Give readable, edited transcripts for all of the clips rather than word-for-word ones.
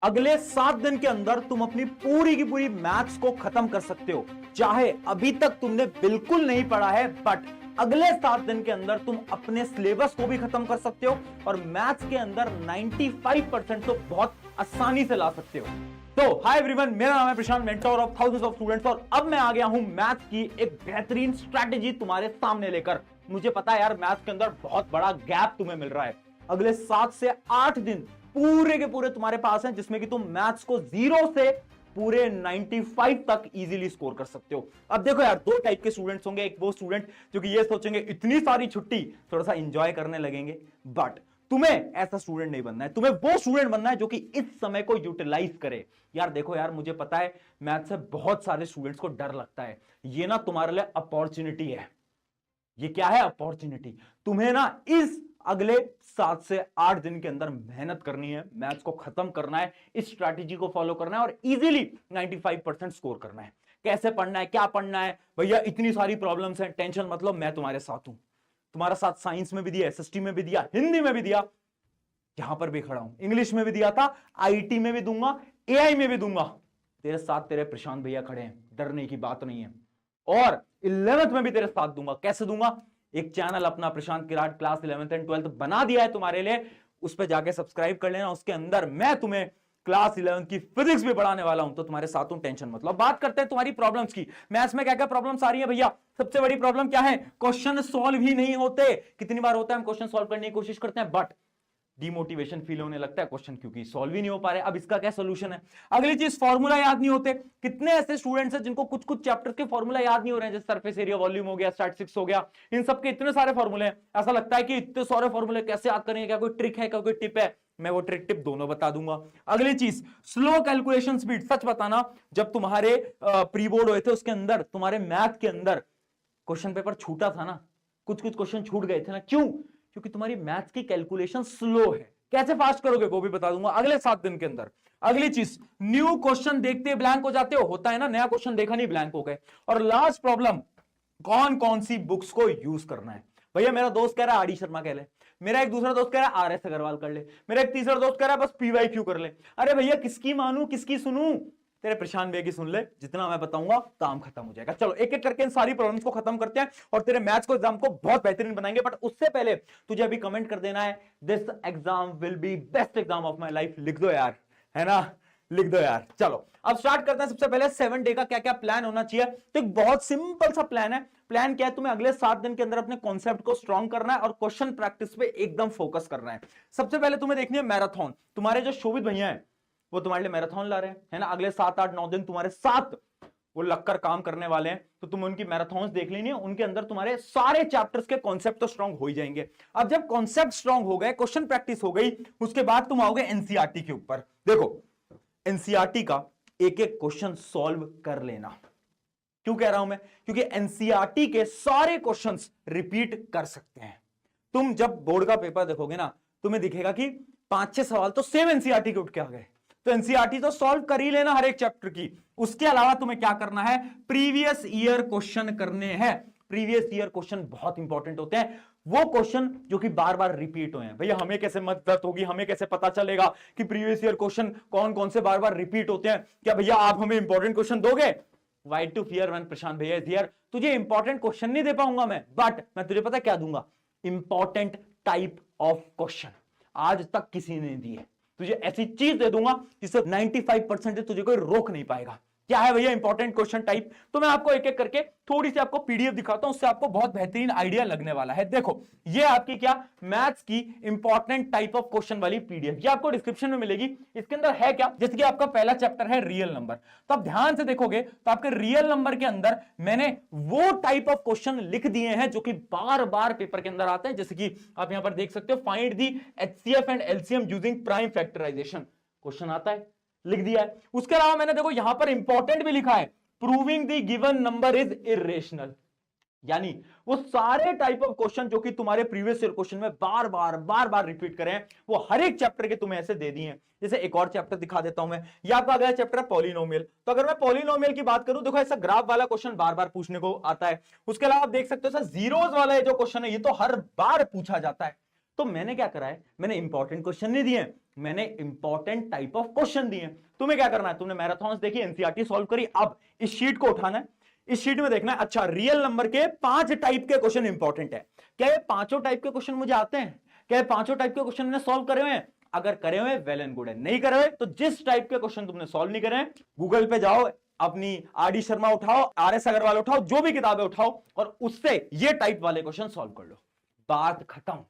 अगले 7 दिन के अंदर तुम अपनी पूरी की पूरी मैथ्स को खत्म कर सकते हो। चाहे अभी तक तुमने बिल्कुल नहीं पढ़ा है, बट अगले 7 दिन के अंदर तुम अपने सिलेबस को भी खत्म कर सकते हो और मैथ्स के अंदर 95% तो बहुत आसानी से ला सकते हो। तो हाय एवरीवन, मेरा नाम है Prashant, mentor of thousands of students, और अब मैं आ गया हूं मैथ्स की एक बेहतरीन स्ट्रैटेजी तुम्हारे सामने लेकर। मुझे पता है यार, मैथ्स के अंदर बहुत बड़ा गैप तुम्हें मिल रहा है। अगले 7 से 8 दिन पूरे के पूरे तुम्हारे पास हैं, जिसमें कि तुम मैथ्स को 0 से पूरे 95 तक इजीली स्कोर कर सकते हो। अब देखो यार, दो टाइप के स्टूडेंट्स होंगे। एक वो स्टूडेंट जो कि ये सोचेंगे इतनी सारी छुट्टी, थोड़ा सा एंजॉय करने लगेंगे, बट तुम्हें ऐसा स्टूडेंट नहीं बनना है। तुम्हें वो स्टूडेंट बनना है जो कि इस समय को यूटिलाइज करे। यार देखो यार, मुझे पता है मैथ से बहुत सारे स्टूडेंट्स को डर लगता है। ये ना तुम्हारे लिए अपॉर्चुनिटी है। ये क्या है? अपॉर्चुनिटी। तुम्हें ना इस अगले 7 से 8 दिन के अंदर मेहनत करनी है, मैथ्स को खत्म करना है, इस स्ट्रैटेजी को फॉलो करना है और इजीली 95% स्कोर करना है। कैसे पढ़ना है, क्या पढ़ना है? भैया इतनी सारी प्रॉब्लम्स हैं, टेंशन मतलब, मैं तुम्हारे साथ हूं। तुम्हारा साथ साइंस में भी दिया, एसएसटी में भी दिया, हिंदी में भी दिया, यहां पर भी खड़ा हूं, इंग्लिश में भी दिया था, आईटी में भी दूंगा, एआई में भी दूंगा। तेरे साथ तेरे प्रशांत भैया खड़े हैं, डरने की बात नहीं है। और 11th में भी तेरे साथ दूंगा। कैसे दूंगा? एक चैनल अपना प्रशांत किराट क्लास 11th एंड 12th बना दिया है तुम्हारे लिए, उस पर जाके सब्सक्राइब कर लेना। उसके अंदर मैं तुम्हें क्लास 11th की फिजिक्स भी पढ़ाने वाला हूं, तो तुम्हारे साथ हूं, टेंशन मतलब। बात करते हैं तुम्हारी प्रॉब्लम्स की। मैथ्स में क्या क्या प्रॉब्लम्स आ रही है भैया? सबसे बड़ी प्रॉब्लम क्या है? क्वेश्चन सॉल्व ही नहीं होते। कितनी बार होता है हम क्वेश्चन सॉल्व करने की कोशिश करते हैं, बट डिमोटिवेशन फील होने लगता है क्वेश्चन क्योंकि सॉल्व ही नहीं हो पा रहे। अब इसका क्या सोल्यूशन है? अगली चीज, फॉर्मूला याद नहीं होते। कितने ऐसे स्टूडेंट्स हैं जिनको कुछ कुछ चैप्टर्स के फॉर्मूला याद नहीं हो रहे हैं, जैसे सरफेस एरिया, वॉल्यूम हो गया, स्टैटिस्टिक्स हो गया, इन सब के इतने सारे फॉर्मूले हैं। ऐसा लगता है कि इतने सारे फॉर्मूले कैसे याद करेंगे? क्या कोई ट्रिक है, क्या कोई टिप है? मैं वो ट्रिक टिप दोनों बता दूंगा। अगली चीज, स्लो कैलकुलेशन स्पीड। सच बताना, जब तुम्हारे प्री बोर्ड हुए थे उसके अंदर, तुम्हारे मैथ के अंदर क्वेश्चन पेपर छूटा था ना, कुछ कुछ क्वेश्चन छूट गए थे ना। क्यों? क्योंकि तुम्हारी मैथ्स की कैलकुलेशन स्लो है। कैसे फास्ट करोगे वो भी बता दूंगा अगले 7 दिन के अंदर। अगली चीज, न्यू क्वेश्चन देखते ब्लैंक हो जाते हो, होता है ना, नया क्वेश्चन देखा नहीं ब्लैंक हो गए। और लास्ट प्रॉब्लम, कौन कौन सी बुक्स को यूज करना है। भैया मेरा दोस्त कह रहा है आर डी शर्मा कह ले, मेरा एक दूसरा दोस्त कह रहा है आर एस अग्रवाल कर ले, मेरा एक तीसरा दोस्त कह रहा है बस पीवाईक्यू कर ले। अरे भैया किसकी मानू, किसकी सुनूं? तेरे प्रशांत भैया की सुन ले, जितना मैं बताऊंगा काम खत्म हो जाएगा। चलो एक एक करके इन सारी प्रॉब्लम्स को खत्म करते हैं और तेरे मैथ्स को एग्जाम को बहुत बेहतरीन बनाएंगे। बट उससे पहले तुझे अभी कमेंट कर देना है, this exam will be best exam of my life. लिख दो यार, है ना, लिख दो यार। चलो अब स्टार्ट करते हैं। सबसे पहले 7 डे का क्या क्या प्लान होना चाहिए। तो एक बहुत सिंपल सा प्लान है। प्लान क्या है? तुम्हें अगले 7 दिन के अंदर अपने कॉन्सेप्ट को स्ट्रॉन्ग करना है और क्वेश्चन प्रैक्टिस पे एकदम फोकस करना है। सबसे पहले तुम्हें देखनी है मैराथन। तुम्हारे जो शोभित भैया हैं वो तुम्हारे लिए मैराथन ला रहे हैं, है ना। अगले 7 8 9 दिन तुम्हारे साथ वो लगकर काम करने वाले हैं, तो तुम्हें उनकी मैराथन्स देख लेनी है। उनके अंदर तुम्हारे सारे चैप्टर्स के कॉन्सेप्ट तो स्ट्रांग हो ही जाएंगे। अब जब कॉन्सेप्ट स्ट्रांग हो गए, क्वेश्चन प्रैक्टिस हो गई, उसके बाद तुम आओगे एनसीईआरटी के ऊपर। देखो एनसीईआरटी का एक एक क्वेश्चन सॉल्व कर लेना। क्यों कह रहा हूं मैं? क्योंकि एनसीईआरटी के सारे क्वेश्चंस रिपीट कर सकते हैं। तुम जब बोर्ड का पेपर देखोगे ना, तुम्हें दिखेगा कि 5-6 सवाल तो सेम एनसीईआरटी के उठ के आ गए। तो एनसीईआरटी तो सॉल्व कर ही लेना हर एक चैप्टर की। उसके अलावा तुम्हें क्या करना है? प्रीवियस ईयर क्वेश्चन करने हैं। प्रीवियस ईयर क्वेश्चन बहुत इंपॉर्टेंट होते हैं, वो क्वेश्चन जो कि बार बार रिपीट हुए हैं। भैया हमें कैसे मदद होगी, हमें कैसे पता चलेगा कि प्रीवियस ईयर क्वेश्चन कौन कौन से बार बार रिपीट होते हैं? क्या भैया आप हमें इंपॉर्टेंट क्वेश्चन दोगे? वाइट टू फियर वन प्रशांत भैया इज हियर। तुझे इंपॉर्टेंट क्वेश्चन नहीं दे पाऊंगा मैं, बट मैं तुझे पता क्या दूंगा? Important type of question. आज तक किसी ने दिए, तुझे ऐसी चीज दे दूंगा जिससे 95% तुझे कोई रोक नहीं पाएगा। क्या है भैया इंपॉर्टेंट क्वेश्चन टाइप? तो मैं आपको एक एक करके थोड़ी सी आपको पीडीएफ दिखाता हूं, उससे आपको बहुत बेहतरीन आइडिया लगने वाला है। देखो ये आपकी क्या, मैथ्स की इंपॉर्टेंट टाइप ऑफ क्वेश्चन वाली पीडीएफ, ये आपको डिस्क्रिप्शन में मिलेगी। इसके अंदर है क्या? जैसे कि आपका पहला चैप्टर है रियल नंबर, तो आप ध्यान से देखोगे तो आपके रियल नंबर के अंदर मैंने वो टाइप ऑफ क्वेश्चन लिख दिए हैं जो कि बार बार पेपर के अंदर आते हैं। जैसे कि आप यहां पर देख सकते हो, find the HCF and LCM using prime factorisation, question आता है, लिख दिया है। उसके अलावा मैंने देखो यहां पर इंपॉर्टेंट भी लिखा है, proving the given number is irrational. यानी वो सारे टाइप ऑफ क्वेश्चन जो कि तुम्हारे प्रीवियस ईयर क्वेश्चन में बार बार रिपीट करें, वो हर एक चैप्टर के तुम्हें ऐसे दे दिए हैं। जैसे एक और चैप्टर दिखा देता हूं मैं, ये आपका अगला चैप्टर है पॉलिनोमियल। तो अगर मैं पॉलिनोमियल की बात करूं, देखो ऐसा ग्राफ वाला क्वेश्चन बार बार पूछने को आता है। उसके अलावा आप देख सकते हो सर जीरोस वाला जो क्वेश्चन है, ये तो हर बार पूछा जाता है। तो मैंने क्या करा है, मैंने इंपॉर्टेंट क्वेश्चन नहीं दिए, मैंने इंपॉर्टेंट टाइप ऑफ क्वेश्चन दिए। तुम्हें क्या करना है, तुमने मैराथन देखी, एनसीईआरटी सॉल्व करी, अब इस शीट को उठाना है, इस शीट में देखना है अच्छा रियल नंबर के 5 टाइप के क्वेश्चन इंपॉर्टेंट है। क्या ये पांचों टाइप के क्वेश्चन मुझे आते हैं? क्या ये पांचों टाइप के क्वेश्चन मैंने सॉल्व करे हुए हैं? अगर करे हुए वेल एंड गुड है, नहीं करे हुए तो जिस टाइप के क्वेश्चन तुमने सॉल्व नहीं करे हैं, गूगल पे जाओ, अपनी आर.डी. शर्मा उठाओ, आर.एस. अग्रवाल उठाओ, जो भी किताबें उठाओ और उससे ये टाइप वाले क्वेश्चन सॉल्व कर लो, बात खत्म।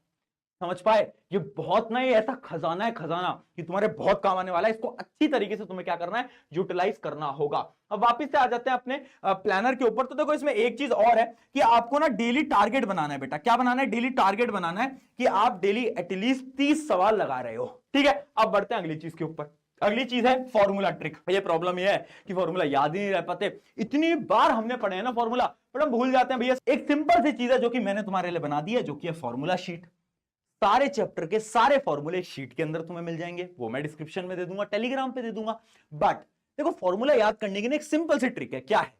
समझ पाए? ये बहुत नहीं, ऐसा खजाना है, खजाना कि तुम्हारे बहुत काम आने वाला है। इसको अच्छी तरीके से तुम्हें क्या करना है, यूटिलाइज करना होगा। अब वापस से आ जाते हैं अपने प्लानर के ऊपर। तो देखो इसमें एक चीज और है कि आपको ना डेली टारगेट बनाना है बेटा। क्या बनाना है? डेली टारगेट बनाना है कि आप डेली एटलीस्ट 30 सवाल लगा रहे हो। ठीक है, अब बढ़ते हैं अगली चीज के ऊपर। अगली चीज है फॉर्मूला ट्रिक। ये प्रॉब्लम ये है कि फॉर्मूला याद ही नहीं रह पाते। इतनी बार हमने पढ़े हैं ना फॉर्मूला, पर हम भूल जाते हैं। भैया एक सिंपल सी चीज है जो कि मैंने तुम्हारे लिए बना दी है, जो कि है फॉर्मूला शीट। सारे चैप्टर के सारे फॉर्मूले शीट के अंदर तुम्हें मिल जाएंगे, वो मैं डिस्क्रिप्शन में दे दूंगा, टेलीग्राम पे दे दूंगा। बट देखो फॉर्मूला याद करने की ना एक सिंपल सी ट्रिक है। क्या है?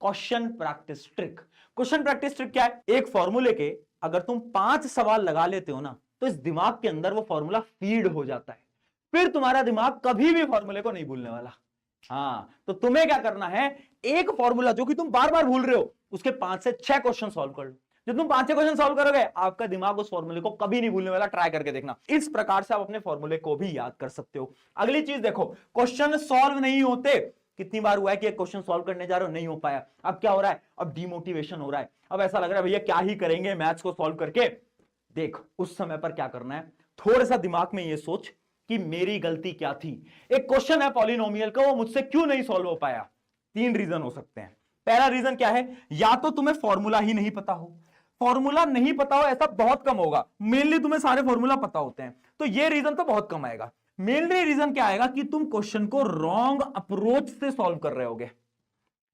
Question practice trick. Question practice trick क्या है? एक फॉर्मूले के अगर तुम 5 सवाल लगा लेते हो ना, तो इस दिमाग के अंदर वो फॉर्मूला फीड हो जाता है, फिर तुम्हारा दिमाग कभी भी फॉर्मूले को नहीं भूलने वाला। हाँ, तो तुम्हें क्या करना है, एक फॉर्मूला जो कि तुम बार बार भूल रहे हो, उसके 5 से 6 क्वेश्चन सॉल्व कर लो। जब तुम 5-6 क्वेश्चन सॉल्व करोगे, आपका दिमाग उस फॉर्मूले को कभी नहीं भूलने वाला। ट्राई करके देखना। इस प्रकार से आप अपने फॉर्मूले को भी याद कर सकते हो। अगली चीज देखो, क्वेश्चन सॉल्व नहीं होते। कितनी बार हुआ है कि एक क्वेश्चन सॉल्व करने जा रहे हो, नहीं हो पाया। अब क्या हो रहा है? अब डिमोटिवेशन हो रहा है। अब ऐसा लग रहा है भैया क्या ही करेंगे मैथ्स को सॉल्व करके। देख, उस समय पर क्या करना है, थोड़ा सा दिमाग में ये सोच कि मेरी गलती क्या थी। एक क्वेश्चन है पॉलिनोमियल का, वो मुझसे क्यों नहीं सॉल्व हो पाया? 3 रीजन हो सकते हैं। पहला रीजन क्या है? या तो तुम्हें फॉर्मूला ही नहीं पता हो। फॉर्मूला नहीं पता हो ऐसा बहुत कम होगा, मेनली तुम्हें सारे फॉर्मूला पता होते हैं, तो ये रीजन तो बहुत कम आएगा। मेनली रीजन क्या आएगा कि तुम क्वेश्चन को रॉन्ग अप्रोच से सॉल्व कर रहे होगे,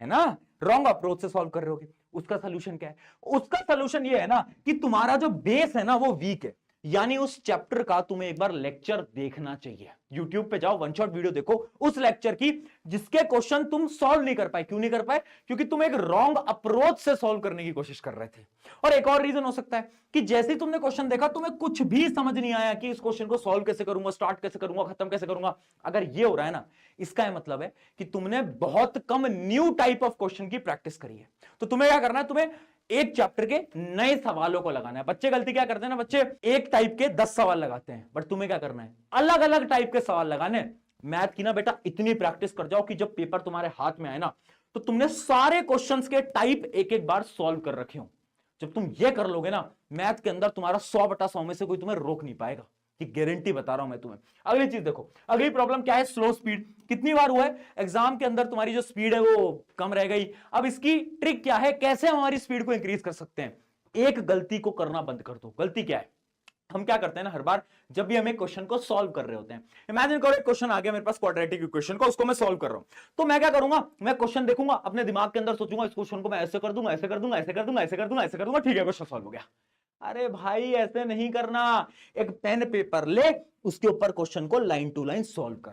है ना? रॉन्ग अप्रोच से सॉल्व कर रहे होगे। उसका सोल्यूशन क्या है? उसका सोल्यूशन ये है ना कि तुम्हारा जो बेस है ना वो वीक है। यानी उस चैप्टर का तुम्हें एक बार लेक्चर देखना चाहिए। YouTube पे जाओ, वन शॉट वीडियो देखो उस लेक्चर की जिसके क्वेश्चन तुम सॉल्व नहीं कर पाए। क्यों नहीं कर पाए? क्योंकि तुम एक रॉन्ग अप्रोच से सॉल्व करने की कोशिश कर रहे थे। और एक और रीजन हो सकता है कि जैसे ही तुमने क्वेश्चन देखा, तुम्हें कुछ भी समझ नहीं आया कि इस क्वेश्चन को सॉल्व कैसे करूंगा, स्टार्ट कैसे करूंगा, खत्म कैसे करूंगा। अगर ये हो रहा है ना, इसका यह मतलब है कि तुमने बहुत कम न्यू टाइप ऑफ क्वेश्चन की प्रैक्टिस करी है। तो तुम्हें क्या करना है, तुम्हें एक चैप्टर के नए सवालों को लगाना है। बच्चे गलती क्या करते हैं ना, बच्चे एक टाइप के 10 सवाल लगाते हैं, बट तुम्हें क्या करना है, अलग अलग टाइप के सवाल लगाने। मैथ की ना बेटा इतनी प्रैक्टिस कर जाओ कि जब पेपर तुम्हारे हाथ में आए ना, तो तुमने सारे क्वेश्चंस के टाइप एक एक बार सॉल्व कर रखे हो। जब तुम ये कर लोगे ना, मैथ के अंदर तुम्हारा 100/100 में से कोई तुम्हें रोक नहीं पाएगा। ये गारंटी बता रहा हूं मैं तुम्हें। अगली चीज देखो, अगली प्रॉब्लम क्या है, स्लो स्पीड। कितनी बार हुआ है एग्जाम के अंदर तुम्हारी जो स्पीड है वो कम रह गई। अब इसकी ट्रिक क्या है, कैसे हम हमारी स्पीड को इंक्रीज कर सकते हैं? एक गलती को करना बंद कर दो। गलती क्या है? हम क्या करते हैं ना, हर बार जब भी हम एक क्वेश्चन को सॉल्व कर रहे होते हैं, इमेजिन करो एक क्वेश्चन आ गया मेरे पास क्वाड्रेटिक इक्वेशन का, उसको मैं सॉल्व कर रहा हूं, तो मैं क्या करूंगा, मैं क्वेश्चन देखूंगा, अपने दिमाग के अंदर सोचूंगा इस क्वेश्चन को मैं ऐसे कर दूंगा, ऐसे कर दूंगा, ऐसे कर दूंगा, ऐसे कर दूंगा, ऐसे कर दूंगा, ठीक है क्वेश्चन सॉल्व हो गया। अरे भाई ऐसे नहीं करना। एक पेन पेपर ले, उसके ऊपर क्वेश्चन को लाइन टू लाइन सॉल्व कर,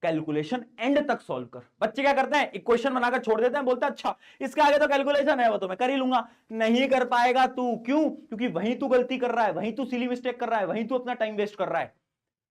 कैलकुलेशन एंड तक सॉल्व कर। बच्चे क्या करते हैं, इक्वेशन बनाकर छोड़ देते हैं, बोलते हैं अच्छा इसके आगे तो कैलकुलेशन है, वो तो मैं कर ही लूंगा। नहीं कर पाएगा तू। क्यों? क्योंकि वहीं तू गलती कर रहा है, वहीं तू सिली मिस्टेक कर रहा है, वहीं तू अपना टाइम वेस्ट कर रहा है।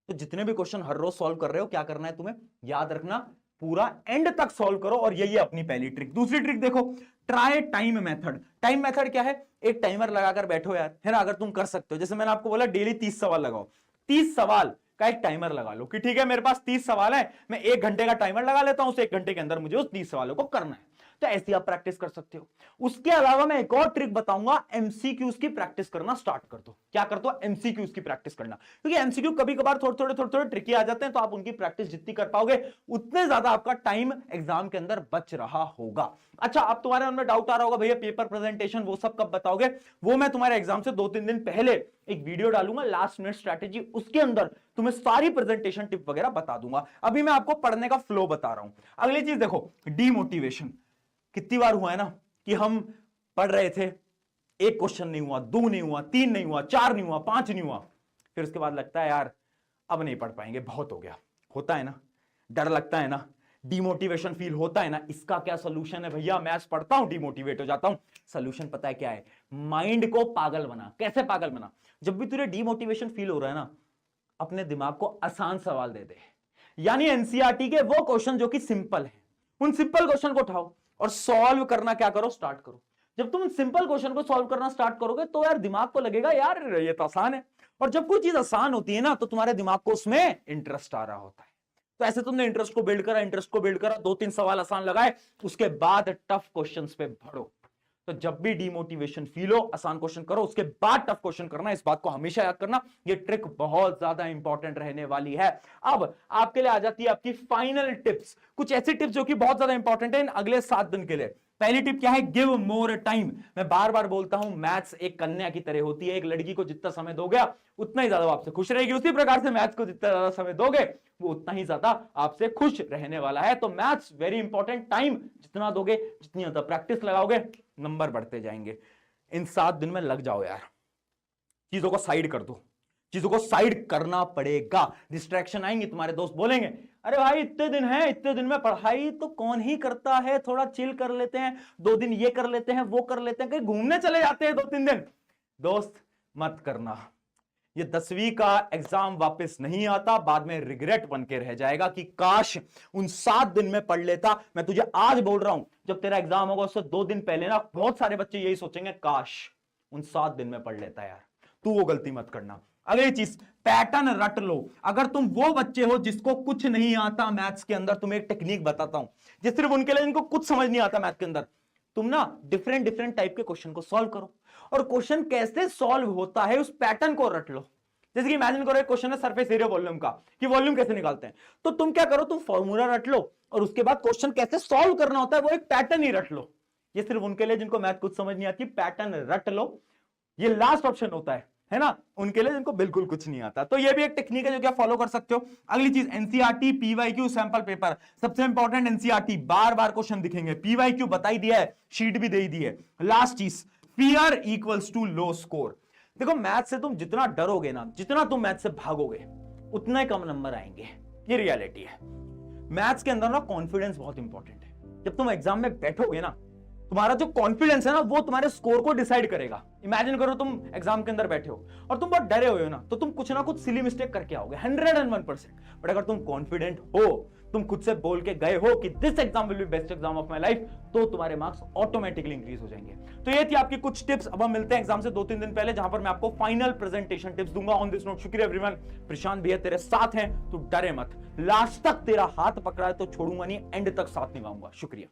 तो जितने भी क्वेश्चन हर रोज सॉल्व कर रहे हो, क्या करना है तुम्हें, याद रखना पूरा एंड तक सॉल्व करो। और यही अपनी पहली ट्रिक। दूसरी ट्रिक देखो, try time method. Time method क्या है? एक टाइमर लगाकर बैठो यार, है ना। अगर तुम कर सकते हो, जैसे मैंने आपको बोला डेली 30 सवाल लगाओ, 30 सवाल का एक टाइमर लगा लो कि ठीक है मेरे पास 30 सवाल है, मैं 1 घंटे का टाइमर लगा लेता हूं, उस 1 घंटे के अंदर मुझे उस 30 सवालों को करना है। तो ऐसी आप प्रैक्टिस कर सकते हो। उसके अलावा मैं एक और ट्रिक बताऊंगा, एमसीक्यूज की प्रैक्टिस करना स्टार्ट कर दो। क्या कर दो? एमसीक्यूज की प्रैक्टिस करना। क्योंकि एमसीक्यू कभी कभार थोड़े थोड़े ट्रिकी आ जाते हैं, तो आप उनकी प्रैक्टिस जितनी कर पाओगे उतने ज्यादा आपका टाइम एग्जाम के अंदर बच रहा होगा। अच्छा, अब तुम्हारे मन में डाउट आ रहा होगा भैया पेपर प्रेजेंटेशन वो सब कब बताओगे? वो मैं तुम्हारे एग्जाम से 2-3 दिन पहले एक वीडियो डालूंगा, लास्ट मिनट स्ट्रैटेजी, उसके अंदर तुम्हें सारी प्रेजेंटेशन टिप वगैरह बता दूंगा। अभी मैं आपको पढ़ने का फ्लो बता रहा हूं। अगली चीज देखो, डीमोटिवेशन। कितनी बार हुआ है ना कि हम पढ़ रहे थे, एक क्वेश्चन नहीं हुआ, 2 नहीं हुआ, 3 नहीं हुआ, 4 नहीं हुआ, 5 नहीं हुआ, फिर उसके बाद लगता है यार अब नहीं पढ़ पाएंगे, बहुत हो गया। होता है ना, डर लगता है ना। डिमोटिवेशन फील होता है ना, इसका क्या सोल्यूशन है भैया? मैथ्स पढ़ता हूं, डिमोटिवेट हो जाता हूं। सोल्यूशन पता है क्या है? माइंड को पागल बना। कैसे पागल बना? जब भी तुझे डिमोटिवेशन फील हो रहा है ना, अपने दिमाग को आसान सवाल दे दे। यानी एनसीईआरटी के वो क्वेश्चन जो कि सिंपल है, उन सिंपल क्वेश्चन को उठाओ और सॉल्व करना क्या करो, स्टार्ट करो। जब तुम सिंपल क्वेश्चन को सॉल्व करना स्टार्ट करोगे तो यार दिमाग को लगेगा यार ये तो आसान है। और जब कोई चीज आसान होती है ना तो तुम्हारे दिमाग को उसमें इंटरेस्ट आ रहा होता है। तो ऐसे तुमने इंटरेस्ट को बिल्ड करा, इंटरेस्ट को बिल्ड करा, 2-3 सवाल आसान लगाए, उसके बाद टफ क्वेश्चंस पे बढ़ो। तो जब भी डिमोटिवेशन फील हो, आसान क्वेश्चन करो, उसके बाद टफ क्वेश्चन करना। इस बात को हमेशा याद करना, ये ट्रिक बहुत ज्यादा इंपॉर्टेंट रहने वाली है। अब आपके लिए आ जाती है आपकी फाइनल टिप्स, कुछ ऐसी टिप्स जो कि बहुत ज्यादा इंपॉर्टेंट है इन अगले 7 दिन के लिए। पहली टिप क्या है? Give more time. मैं बार बार बोलता हूं, मैथ्स एक कन्या की तरह होती है। एक लड़की को जितना समय दोगे उतना ही ज्यादा वो आपसे खुश रहेगी, उसी प्रकार से मैथ्स को जितना ज्यादा समय दोगे वो उतना ही ज्यादा आपसे खुश रहने वाला है। तो मैथ्स वेरी इंपॉर्टेंट। टाइम जितना दोगे, जितनी ज्यादा प्रैक्टिस लगाओगे, नंबर बढ़ते जाएंगे। इन 7 दिन में लग जाओ यार, चीजों को साइड कर दो, चीजों को साइड करना पड़ेगा। डिस्ट्रैक्शन आएंगे, तुम्हारे दोस्त बोलेंगे अरे भाई इतने दिन है, इतने दिन में पढ़ाई तो कौन ही करता है, थोड़ा चिल कर लेते हैं, 2 दिन ये कर लेते हैं, वो कर लेते हैं, कहीं घूमने चले जाते हैं 2-3 दिन। दोस्त मत करना। ये 10वीं का एग्जाम वापस नहीं आता, बाद में रिग्रेट बन के रह जाएगा कि काश उन 7 दिन में पढ़ लेता। मैं तुझे आज बोल रहा हूं, जब तेरा एग्जाम होगा उससे 2 दिन पहले ना बहुत सारे बच्चे यही सोचेंगे काश उन 7 दिन में पढ़ लेता। यार तू वो गलती मत करना। अगली चीज, पैटर्न रट लो। अगर तुम वो बच्चे हो जिसको कुछ नहीं आता मैथ्स के अंदर, तुम्हें एक टेक्निक बताता हूं जो सिर्फ उनके लिए जिनको कुछ समझ नहीं आता मैथ्स के अंदर। तुम ना डिफरेंट डिफरेंट टाइप के क्वेश्चन को सॉल्व करो, और क्वेश्चन कैसे सॉल्व होता है उस पैटर्न को रट लो। जैसे कि इमेजिन करो एक क्वेश्चन है सरफेस एरिया वॉल्यूम का, कि वॉल्यूम कैसे निकालते हैं, तो तुम क्या करो, तुम फॉर्मूला रट लो और उसके बाद क्वेश्चन कैसे सॉल्व करना होता है वो एक पैटर्न ही रट लो। ये सिर्फ उनके लिए जिनको मैथ कुछ समझ नहीं आती, पैटर्न रट लो। ये लास्ट ऑप्शन होता है ना, उनके लिए जिनको बिल्कुल कुछ नहीं आता। तो ये भी एक टेक्निक है जो क्या फॉलो कर सकते हो। अगली चीज, एनसीईआरटी पीवाईक्यू सैंपल पेपर, सबसे इंपॉर्टेंट एनसीईआरटी, बार बार क्वेश्चन दिखेंगे, पीवाईक्यू बता ही दिया है, शीट भी दे ही दी है। लास्ट चीज, fear equals to low score. देखो मैथ से तुम जितना डरोगे ना, जितना तुम मैथ से भागोगे, उतना ही कम नंबर आएंगे। ये रियलिटी है। मैथ्स के अंदर ना कॉन्फिडेंस बहुत इंपॉर्टेंट है। जब तुम एग्जाम में बैठोगे ना, तुम्हारा जो कॉन्फिडेंस है ना वो तुम्हारे स्कोर को डिसाइड करेगा। इमेजिन करो तुम एग्जाम के अंदर बैठे हो और तुम बहुत डरे हुए हो ना, तो तुम कुछ ना कुछ सिली मिस्टेक करके आओगे 101%। बट अगर तुम कॉन्फिडेंट हो, तुम खुद से बोल के गए हो कि this exam will be best exam of my life, तो तुम्हारे मार्क्स ऑटोमेटिकली इंक्रीज हो जाएंगे। तो ये थी आपकी कुछ टिप्स। अब हम मिलते हैं एग्जाम से 2-3 दिन पहले, जहां पर मैं आपको फाइनल प्रेजेंटेशन टिप्स दूंगा ऑन दिस नोट। शुक्रिया एवरीवन। प्रशांत भैया तेरे साथ हैं, तू डरे मत। लास्ट तक तेरा हाथ पकड़ा है तो छोड़ूंगा नहीं, एंड तक साथ निभाऊंगा। शुक्रिया।